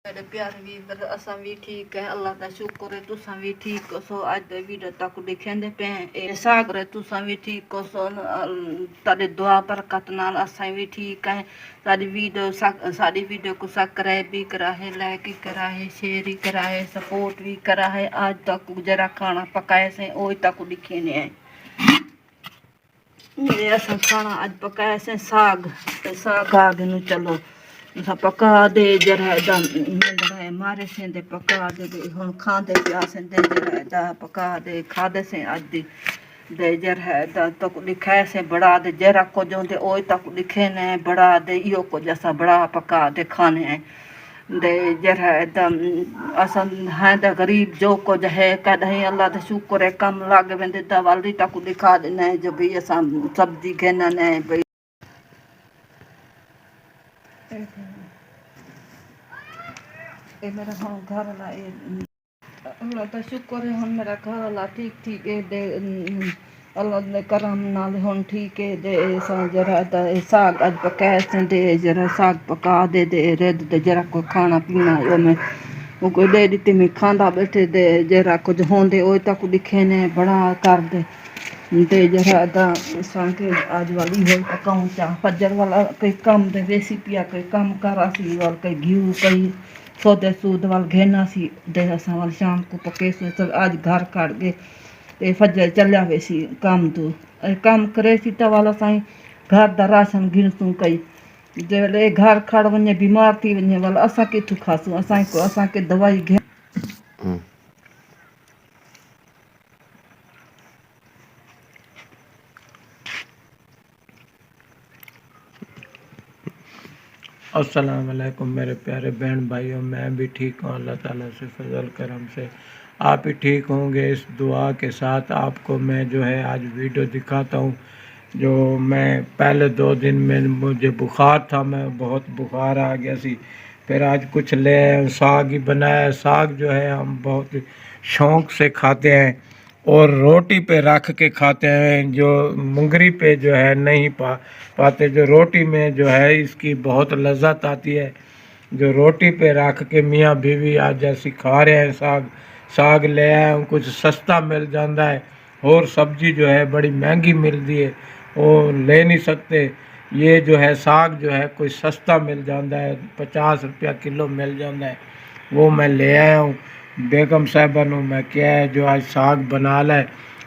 मेरे प्यारे वीर असा भी ठीक है, अल्लाह का शुक्र है। तुसा भी ठीक हो सो। अज दे वीडियो तक दिखेंदे पे ए सागर है, तुसा भी ठीक हो सो। तारी दुआ बरकत नाल असा भी ठीक है। सारी वीडियो को सब्सक्राइब भी करा है, लाइक भी करा है, शेयर भी करा है, सपोर्ट भी करा है। आज तक जरा खाना पकाए से ओ तक दिखे ने है। मेरे असा खाना आज पकाया से साग आगे नु चलो पका दे जरा है मारे से दे पका दे हम खाते पिया से दे जरा पका दे खादे से आज दी दे जर है तो लिखा से बड़ा दे जरा को जो दे ओ तक लिखे ने बड़ा दे यो को जैसा बड़ा पका दे खाने हैं दे जर है असन है द गरीब जो को है कदे अल्लाह दा शुक्र है कम लाग वेंदे दवाली तक दिखा देना जो भी असा सब्जी घेना ने भाई ए मेरा हम घर वाला अल्लाह का शुक्र है हम मेरा घर वाला ठीक है दे अल्लाह ने करम नाल हम ठीक है दे जरा साग अज पकाए से दे जरा साग पका दे रेद दे जरा को खाना पीना यो मैं वो कोई दे दी में खांदा बैठे दे जरा कुछ होंदे ओ तक दिखे ने बड़ा कर दे जरा के आज वाली हो पकाऊं चा फजर वाला कोई काम दे वैसी पिया कोई काम करा सी और कोई घी कोई सौदे सूद वाल घेना सी दे असा वाल शाम को पके से आज घर काट गए ते फजर चलिया वैसी काम तो काम करे सी त वाला साईं घर दा राशन गिनसूं कई जे घर खड़ वने बीमार थी वने वाला असा किथु खासू असा के दवाई घे अस्सलाम वालेकुम मेरे प्यारे बहन भाइयों, मैं भी ठीक हूँ। अल्लाह ताला से फजल करम से आप भी ठीक होंगे। इस दुआ के साथ आपको मैं जो है आज वीडियो दिखाता हूँ। जो मैं पहले 2 दिन में मुझे बुखार था, मैं बहुत बुखार आ गया सी। फिर आज कुछ ले साग ही बनाया। साग जो है हम बहुत शौक़ से खाते हैं और रोटी पे रख के खाते हैं। जो मुंगरी पे जो है नहीं पाते, जो रोटी में जो है इसकी बहुत लज्जत आती है। जो रोटी पे रख के मियाँ बीवी आज जैसी खा रहे हैं साग ले आए हूँ। कुछ सस्ता मिल जाता है और सब्जी जो है बड़ी महंगी मिलती है, वो ले नहीं सकते। ये जो है साग जो है कोई सस्ता मिल जाता है, 50 रुपया किलो मिल जाता है, वो मैं ले आया हूँ। बेगम साहिबा नू मैं क्या है जो आज साग बना ले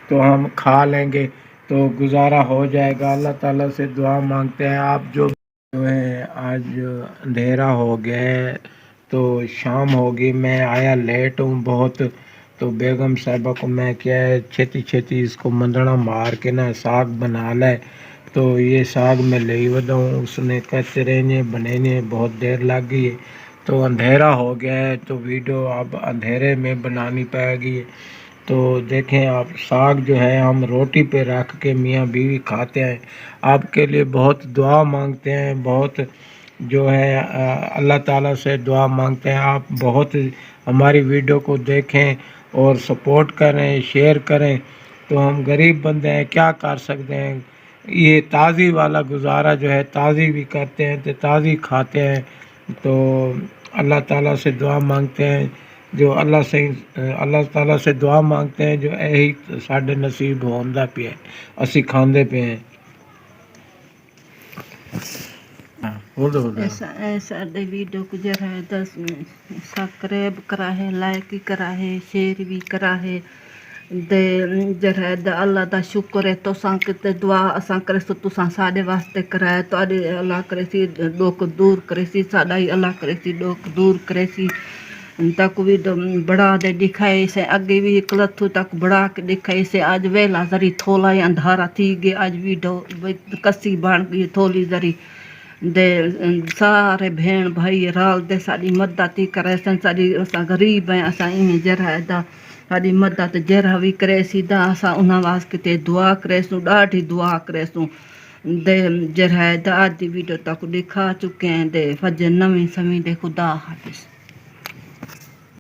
तो हम खा लेंगे तो गुजारा हो जाएगा। अल्लाह ताला से दुआ मांगते हैं। आप जो है आज अंधेरा हो गया है तो शाम होगी, मैं आया लेट हूँ बहुत, तो बेगम साहिबा को मैं क्या है छेती इसको मंदना मार के ना साग बना ले। तो ये साग मैं ले वधाऊँ, उसने कचरे ने बने ने बहुत देर लग गई है तो अंधेरा हो गया है तो वीडियो अब अंधेरे में बनानी पड़ेगी। तो देखें आप, साग जो है हम रोटी पे रख के मियाँ बीवी खाते हैं। आपके लिए बहुत दुआ मांगते हैं, बहुत जो है अल्लाह ताला से दुआ मांगते हैं। आप बहुत हमारी वीडियो को देखें और सपोर्ट करें, शेयर करें। तो हम गरीब बंदे हैं, क्या कर सकते हैं। ये ताज़ी वाला गुजारा जो है ताज़ी भी करते हैं तो ताज़ी खाते हैं। तो अल्लाह ताला से दुआ मांगते हैं, जो अल्लाह ताला से दुआ मांगते हैं जो यही साढ़े नसीब होंदा पिया असी खांदे पे हैं। ऐसा वीडियो को जरा 10 सब्सक्राइब करा है, लाइक करा है, शेयर भी करा है दे जरा अल्लाह दा शुक्र है। तो किते दुआ असा करे सो तुसा साडे वास्ते कराए तो अल्लाह करे सी दुख दूर करे सी, साडा ही अल्लाह करे सी दुख दूर करे सी। तक भी बड़ा दे दिखाए से अगे भी कलथू तक बड़ा के दिखाई से आज वेला जरी थोला ही अंधारा थी गए। आज भी कसी बन गई थोली जरी दे सारे भेण भाई राल दे साड़ी मदद ही करे सन। साड़ी असा गरीब है, असा इवें जरा साड़ी मदद जरा भी करे सी दा असा उन्हां वास्ते दुआ करेसूं, ॾाढी दुआ करेसूं दे जरा आज दी वीडियो तक दिखा चुके हैं दे फजर नवीं समी दे खुदा हाफिज़।